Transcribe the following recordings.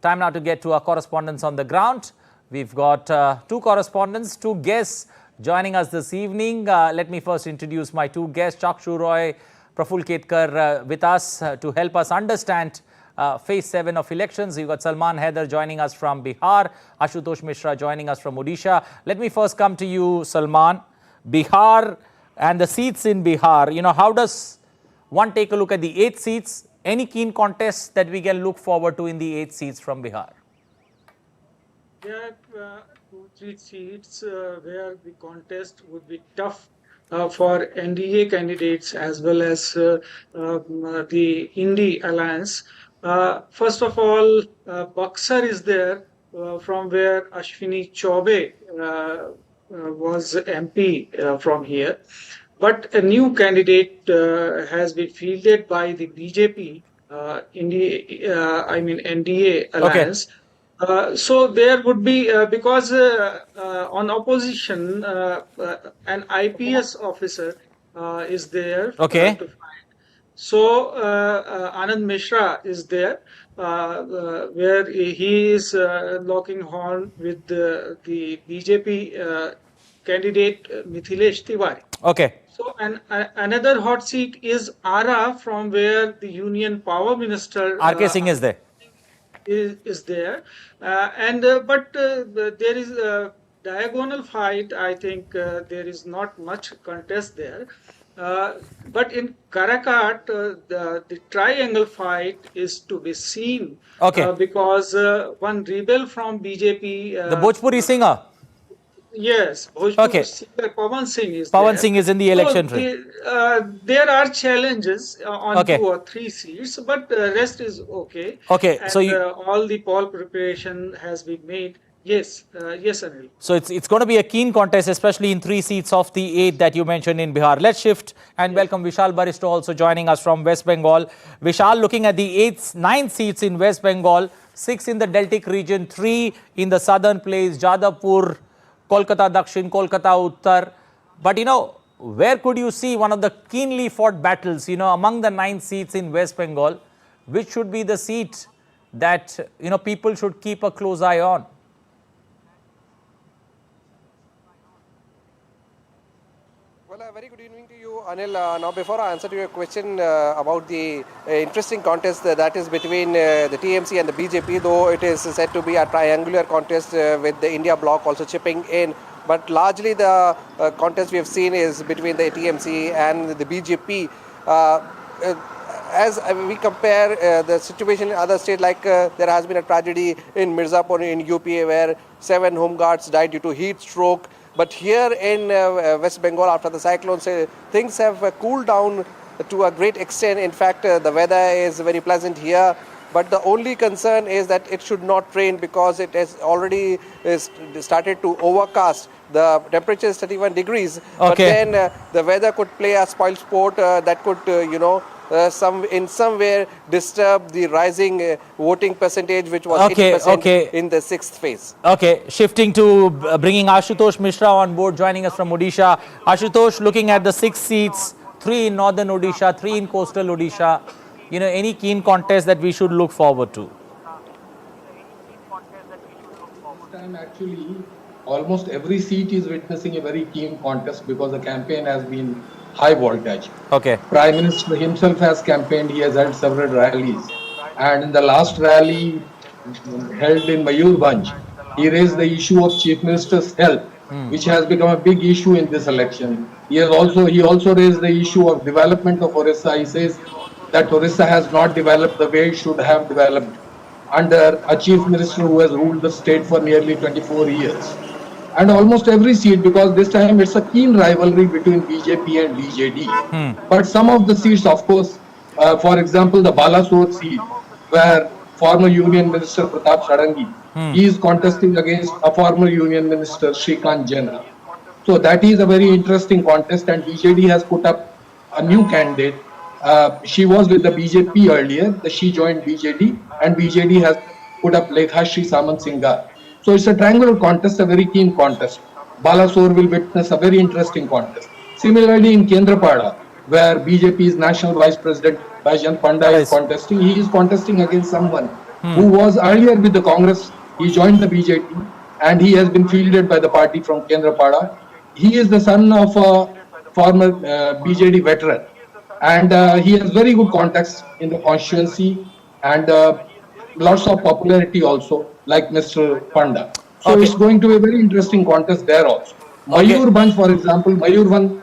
Time now to get to our correspondents on the ground. We've got two correspondents, two guests joining us this evening. Let me first introduce my two guests, Chakshu Roy, Praful Ketkar with us to help us understand phase 7 of elections. We've got Salman Haider joining us from Bihar, Ashutosh Mishra joining us from Odisha. Let me first come to you, Salman. Bihar and the seats in Bihar, how does one take a look at the 8 seats? Any keen contests that we can look forward to in the 8 seats from Bihar? There are 2-3 seats where the contest would be tough for NDA candidates as well as the Indy alliance. First of all, Buxar is there from where Ashwini Chaubey was MP from here. But a new candidate has been fielded by the BJP, NDA alliance. Okay. So there would be, because on opposition, an IPS officer is there. Okay. To find. So Anand Mishra is there, where he is locking horn with the BJP candidate Mithilesh Tiwari. Okay. So another hot seat is Ara, from where the Union Power Minister R.K. Singh is there. Is there, but there is a diagonal fight. I think there is not much contest there. But in Karakat, the triangle fight is to be seen. Okay. Because one rebel from BJP, the Bhojpuri singer. Yes, okay. Singer Pawan Singh is Pawan there. Singh is in the election race. There are challenges on okay. 2 or 3 seats, but the rest is okay. Okay, and, so all the poll preparation has been made. Yes, yes, Anil. So it's going to be a keen contest, especially in 3 seats of the 8 that you mentioned in Bihar. Let's shift and welcome Vishal Baristo also joining us from West Bengal. Vishal, looking at the 9 seats in West Bengal, 6 in the Deltic region, 3 in the southern place, Jadavpur, Kolkata Dakshin, Kolkata Uttar. But where could you see one of the keenly fought battles, among the 9 seats in West Bengal, which should be the seat that, people should keep a close eye on? Well, a very good evening to you, Anil. Now, before I answer to your question about the interesting contest that is between the TMC and the BJP, though it is said to be a triangular contest with the India bloc also chipping in, but largely the contest we have seen is between the TMC and the BJP. As we compare the situation in other states, like there has been a tragedy in Mirzapur in UP where 7 home guards died due to heat stroke. But here in West Bengal, after the cyclone, things have cooled down to a great extent. In fact, the weather is very pleasant here. But the only concern is that it should not rain because it has already started to overcast. The temperature is 31 degrees. Okay. But then the weather could play a spoil sport that could, in somewhere disturb the rising voting percentage, which was 80% in the 6th phase. Okay, shifting to bringing Ashutosh Mishra on board, joining us from Odisha. Ashutosh, looking at the 6 seats, 3 in northern Odisha, 3 in coastal Odisha, any keen contest that we should look forward to? This time actually, almost every seat is witnessing a very keen contest because the campaign has been high voltage. Okay. Prime Minister himself has campaigned. He has had several rallies, and in the last rally held in Mayurbhanj, he raised the issue of Chief Minister's health, which has become a big issue in this election. He also raised the issue of development of Orissa. He says that Orissa has not developed the way it should have developed under a Chief Minister who has ruled the state for nearly 24 years. And almost every seat, because this time it's a keen rivalry between BJP and BJD. But some of the seats, of course, for example, the Balasore seat, where former Union Minister Pratap Sarangi, he is contesting against a former Union Minister Shrikant Jena. So that is a very interesting contest, and BJD has put up a new candidate. She was with the BJP earlier, she joined BJD, and BJD has put up Lekhashri Samant Singha. So it's a triangular contest, a very keen contest. Balasore will witness a very interesting contest. Similarly, in Kendrapada, where BJP's National Vice President Baijan Panda is contesting, he is contesting against someone who was earlier with the Congress. He joined the BJP and he has been fielded by the party from Kendrapada. He is the son of a former BJD veteran, and he has very good contacts in the constituency and lots of popularity also, like Mr. Panda. So Okay. it's going to be a very interesting contest there also. Okay. Mayurbhanj, for example, Mayurbhanj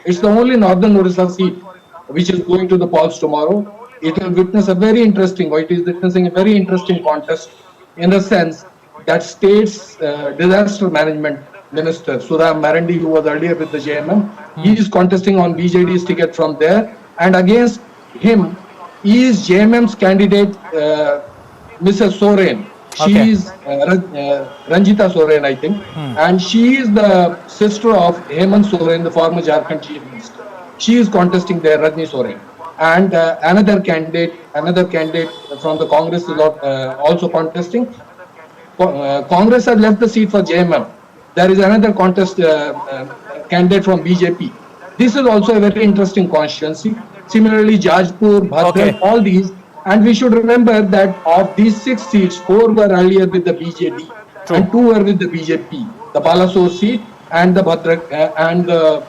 it's the only northern Orissa seat which is going to the polls tomorrow. It will witness a very interesting, or it is witnessing a very interesting contest in the sense that state's disaster management minister, Suram Marandi, who was earlier with the JMM, he is contesting on BJD's ticket from there, and against him is JMM's candidate, Mrs. Soren. She Okay. is Ranjita Soren, I think, and she is the sister of Hemant Soren, the former Jharkhand chief minister. She is contesting there, Rajni Soren, and another candidate from the Congress is also contesting. Congress has left the seat for JMM. There is another candidate from BJP. This is also a very interesting constituency. Similarly, Jajpur, Bhadrak, Okay. all these. And we should remember that of these 6 seats, 4 were earlier with the BJD and 2 were with the BJP. The Balasore seat and the Bhadrak and the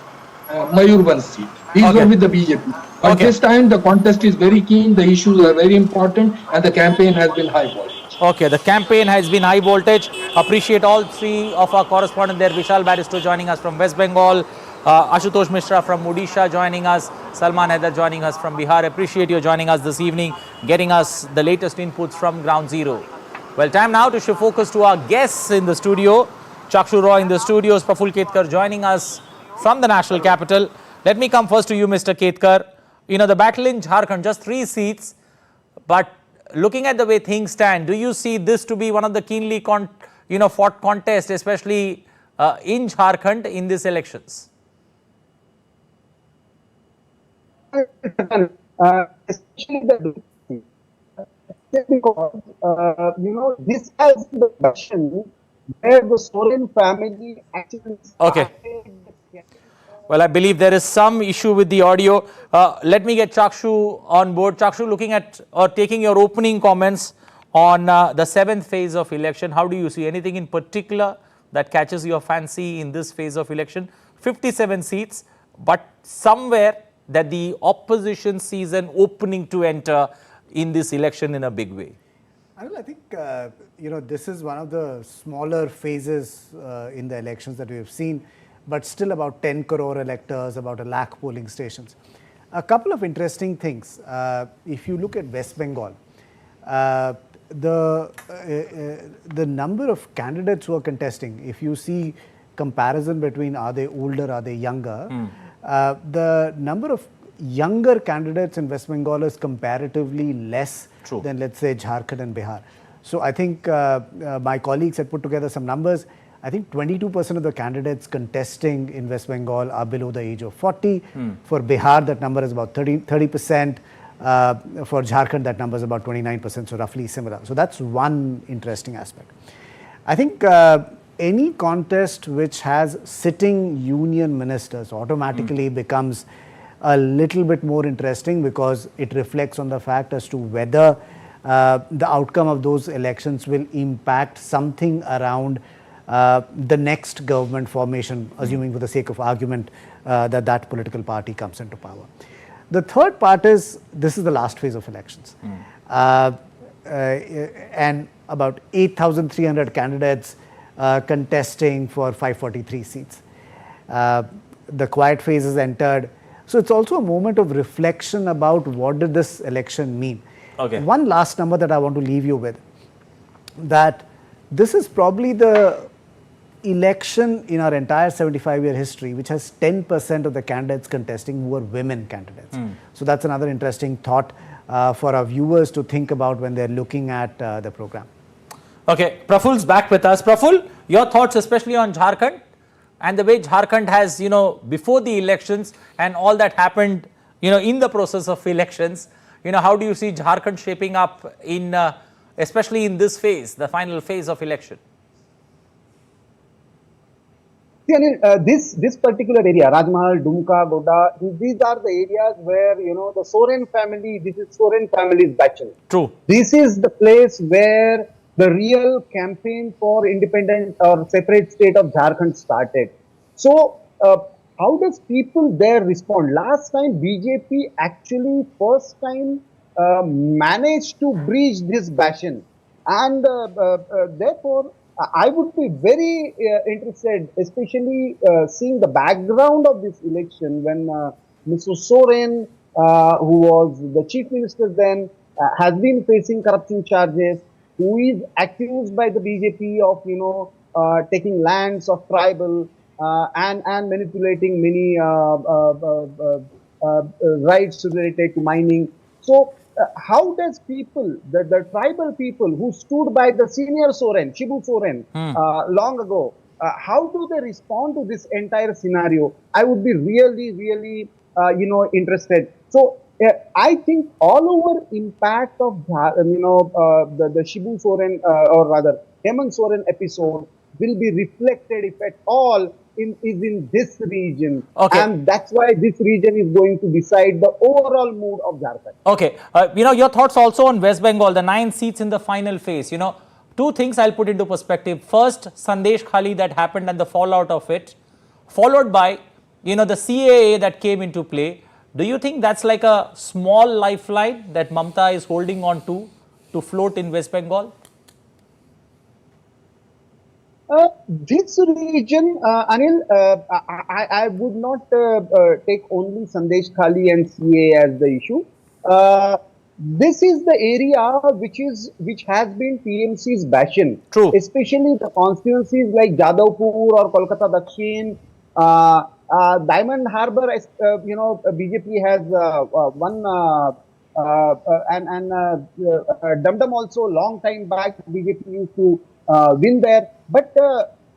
Mayurbhanj seat. These Okay. were with the BJP. But Okay. this time the contest is very keen, the issues are very important, and the campaign has been high voltage. Okay, the campaign has been high voltage. Appreciate all 3 of our correspondents there. Vishal Barrister joining us from West Bengal, Ashutosh Mishra from Odisha joining us, Salman Haider joining us from Bihar. Appreciate you joining us this evening, getting us the latest inputs from ground zero. Well, time now to shift focus to our guests in the studio. Chakshu Roy in the studios, Praful Ketkar joining us from the national capital. Let me come first to you, Mr. Ketkar. You know, the battle in Jharkhand, just 3 seats, but looking at the way things stand, do you see this to be one of the keenly fought contests, especially in Jharkhand in these elections? Especially the because this has been the version where the Soren family actually Okay. Well, I believe there is some issue with the audio. Let me get Chakshu on board. Chakshu, looking at or taking your opening comments on the 7th phase of election, how do you see anything in particular that catches your fancy in this phase of election? 57 seats, but somewhere that the opposition sees an opening to enter in this election in a big way. I think, this is one of the smaller phases in the elections that we have seen, but still about 10 crore electors, about 1 lakh polling stations. A couple of interesting things. If you look at West Bengal, the number of candidates who are contesting, if you see comparison between are they older, are they younger, the number of younger candidates in West Bengal is comparatively less than, let's say, Jharkhand and Bihar. So I think my colleagues had put together some numbers. I think 22% of the candidates contesting in West Bengal are below the age of 40. For Bihar, that number is about 30%. For Jharkhand, that number is about 29%, so roughly similar. So that's one interesting aspect. I think any contest which has sitting union ministers automatically becomes a little bit more interesting because it reflects on the fact as to whether the outcome of those elections will impact something around the next government formation, assuming for the sake of argument that political party comes into power. The third part is, this is the last phase of elections. And about 8,300 candidates contesting for 543 seats. The quiet phase is entered. So it's also a moment of reflection about what did this election mean. Okay. One last number that I want to leave you with, that this is probably the election in our entire 75-year history which has 10% of the candidates contesting who are women candidates. So that's another interesting thought for our viewers to think about when they're looking at the program. Okay, Praful's back with us. Praful, your thoughts especially on Jharkhand and the way Jharkhand has, before the elections and all that happened, in the process of elections, how do you see Jharkhand shaping up in, especially in this phase, the final phase of election? See, Anil, this particular area, Rajmahal, Dumka, Goda, these are the areas where the Soren family. This is Soren family's bachelor. True. This is the place where the real campaign for independent or separate state of Jharkhand started. So, how does people there respond? Last time BJP actually first time managed to breach this bastion, and therefore I would be very interested, especially seeing the background of this election when Mr. Soren, who was the chief minister then, has been facing corruption charges, who is accused by the BJP of taking lands of tribal and manipulating many rights related to mining. So, how does people, the tribal people who stood by the senior Soren, Shibu Soren, long ago, how do they respond to this entire scenario? I would be really, really, interested. So, I think all over impact of the Shibu Soren or rather Hemant Soren episode will be reflected, if at all, is in this region. Okay. And that's why this region is going to decide the overall mood of Jharkhand. Okay. Your thoughts also on West Bengal, the 9 seats in the final phase. Two things I'll put into perspective. First, Sandesh Khali that happened and the fallout of it, followed by, the CAA that came into play. Do you think that's like a small lifeline that Mamta is holding on to float in West Bengal? This region, Anil, I would not take only Sandesh Khali and CA as the issue. This is the area which has been TMC's bastion. True. Especially the constituencies like Jadavpur or Kolkata Dakshin, Diamond Harbour. BJP has won, and Dum Dum also long time back BJP used to win there. But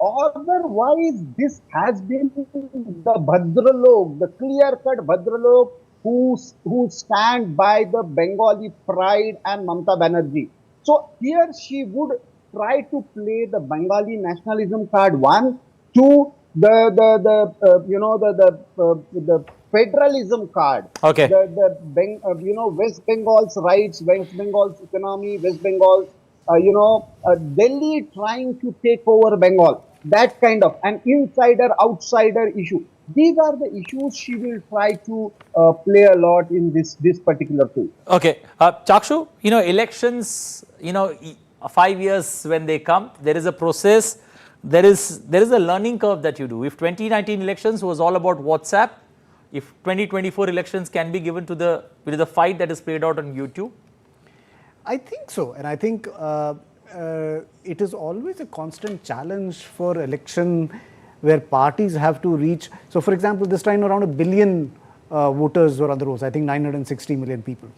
otherwise, this has been the Bhadralok, the clear-cut Bhadralok who stand by the Bengali pride and Mamta Banerjee. So here she would try to play the Bengali nationalism card. One, two, the federalism card. Okay. West Bengal's rights, West Bengal's economy, West Bengal's Delhi trying to take over Bengal, that kind of an insider-outsider issue. These are the issues she will try to play a lot in this particular field. Okay. Chakshu, elections, 5 years when they come, there is a process, there is a learning curve that you do. If 2019 elections was all about WhatsApp, if 2024 elections can be given to the fight that is played out on YouTube? I think so, and I think it is always a constant challenge for election where parties have to reach. So, for example, this time around 1 billion voters were on the rolls, I think 960 million people.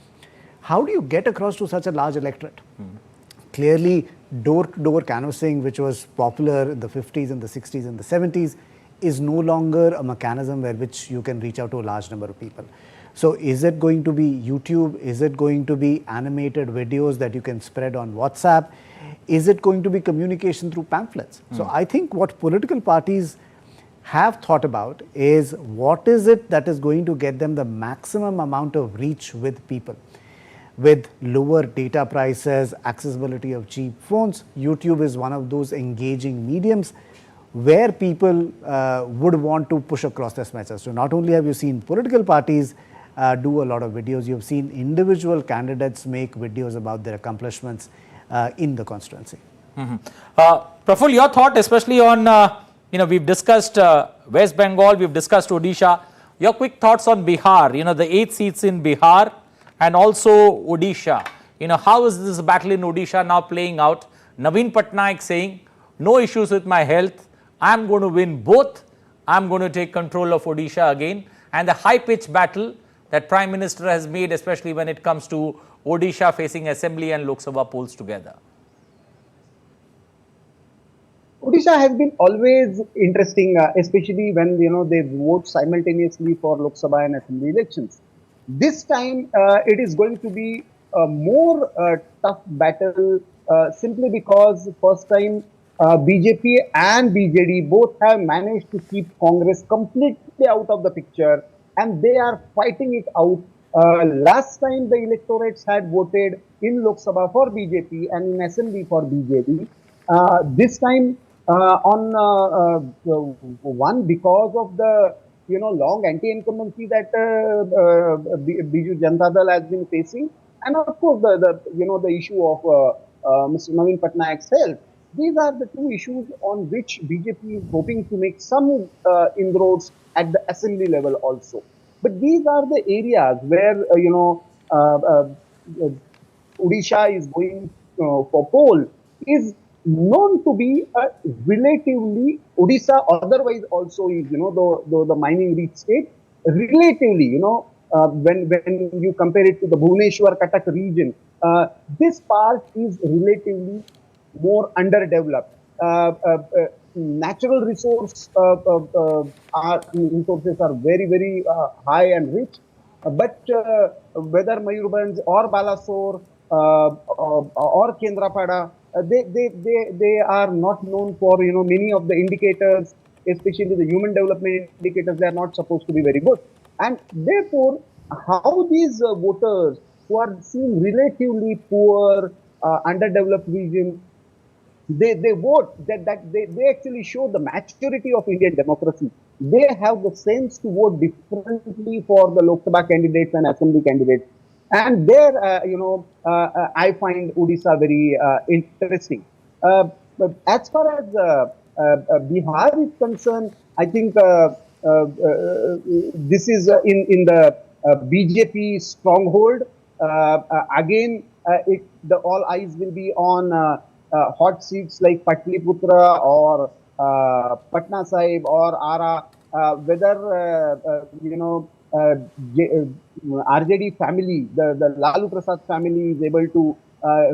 How do you get across to such a large electorate? Clearly, door-to-door canvassing, which was popular in the 50s and the 60s and the 70s, is no longer a mechanism where which you can reach out to a large number of people. So is it going to be YouTube? Is it going to be animated videos that you can spread on WhatsApp? Is it going to be communication through pamphlets? So I think what political parties have thought about is what is it that is going to get them the maximum amount of reach with people. With lower data prices, accessibility of cheap phones, YouTube is one of those engaging mediums where people would want to push across this message. So not only have you seen political parties do a lot of videos, you've seen individual candidates make videos about their accomplishments in the constituency. Praful, your thought especially on, we've discussed West Bengal, we've discussed Odisha. Your quick thoughts on Bihar, the 8 seats in Bihar and also Odisha. How is this battle in Odisha now playing out? Naveen Patnaik saying, no issues with my health, I'm going to win both, I'm going to take control of Odisha again. And the high-pitched battle that Prime Minister has made, especially when it comes to Odisha facing Assembly and Lok Sabha polls together. Odisha has been always interesting, especially when they vote simultaneously for Lok Sabha and Assembly elections. This time, it is going to be a more tough battle simply because first time BJP and BJD both have managed to keep Congress completely out of the picture, and they are fighting it out. Last time the electorates had voted in Lok Sabha for BJP and in Assembly for BJD. This time, one, because of the long anti-incumbency that Biju Janata Dal has been facing, and of course the issue of Mr. Naveen Patnaik's health. These are the two issues on which BJP is hoping to make some inroads at the assembly level also. But these are the areas where Odisha is going for poll is known to be a relatively, Odisha otherwise also is, the mining rich state, relatively, when you compare it to the Bhubaneswar Cuttack region, this part is relatively more underdeveloped. Natural resources are very, very high and rich, but whether Mayurbhanj or Balasore or Kendrapada, they are not known for many of the indicators, especially the human development indicators. They are not supposed to be very good, and therefore, how these voters who are seen relatively poor, underdeveloped region, they vote that they actually show the maturity of Indian democracy. They have the sense to vote differently for the Lok Sabha candidates and Assembly candidates. And there, I find Odisha very interesting. But as far as Bihar is concerned, I think this is in the BJP stronghold. Again, all eyes will be on hot seats like Patliputra or Patna Sahib or Ara, whether RJD family, the Lalu Prasad family is able to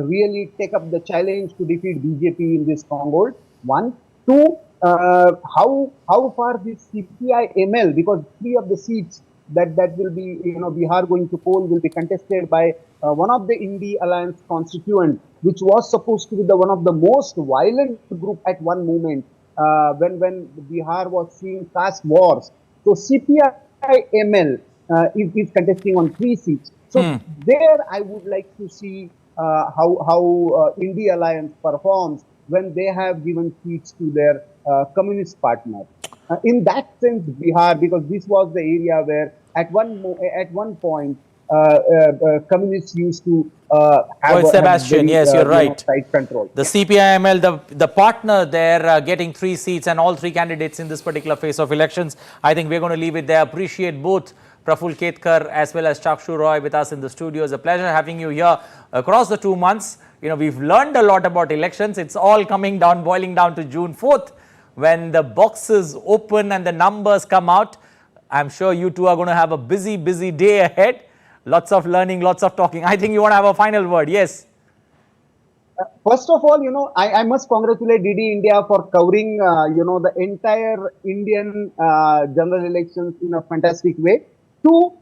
really take up the challenge to defeat BJP in this stronghold. One. Two, how far this CPI ML, because 3 of the seats that will be Bihar going to poll will be contested by one of the Indi Alliance constituent, which was supposed to be one of the most violent group at one moment when Bihar was seeing caste wars. So CPI ML is contesting on 3 seats. So there I would like to see how Indi Alliance performs when they have given seats to their communist partner. In that sense, Bihar, because this was the area where at one point communists used to have Sebastian, yes, you're right. Tight control. The CPIML, the partner there, getting 3 seats and all 3 candidates in this particular phase of elections. I think we're going to leave it there. Appreciate both Praful Ketkar as well as Chakshu Roy with us in the studio. It's a pleasure having you here across the 2 months. We've learned a lot about elections. It's all boiling down to June 4th when the boxes open and the numbers come out. I'm sure you two are going to have a busy day ahead. Lots of learning, lots of talking. I think you want to have a final word. Yes. First of all, I must congratulate DD India for covering, the entire Indian general elections in a fantastic way. Two,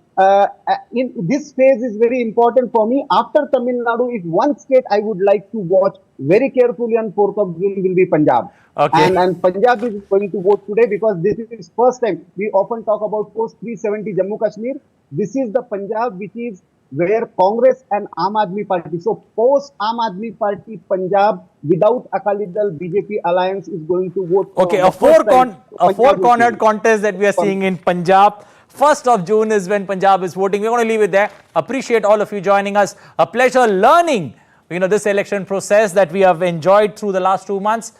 in this phase is very important for me. After Tamil Nadu, if one state I would like to watch very carefully on 4th of June will be Punjab. Okay. And Punjab is going to vote today because this is first time. We often talk about post 370 Jammu Kashmir. This is the Punjab which is where Congress and Aam Aadmi Party. So post Aam Aadmi Party Punjab without Akali Dal BJP alliance is going to vote. Okay, a four-cornered contest that we are seeing in Punjab. 1st of June is when Punjab is voting. We're going to leave it there. Appreciate all of you joining us. A pleasure learning, this election process that we have enjoyed through the last 2 months.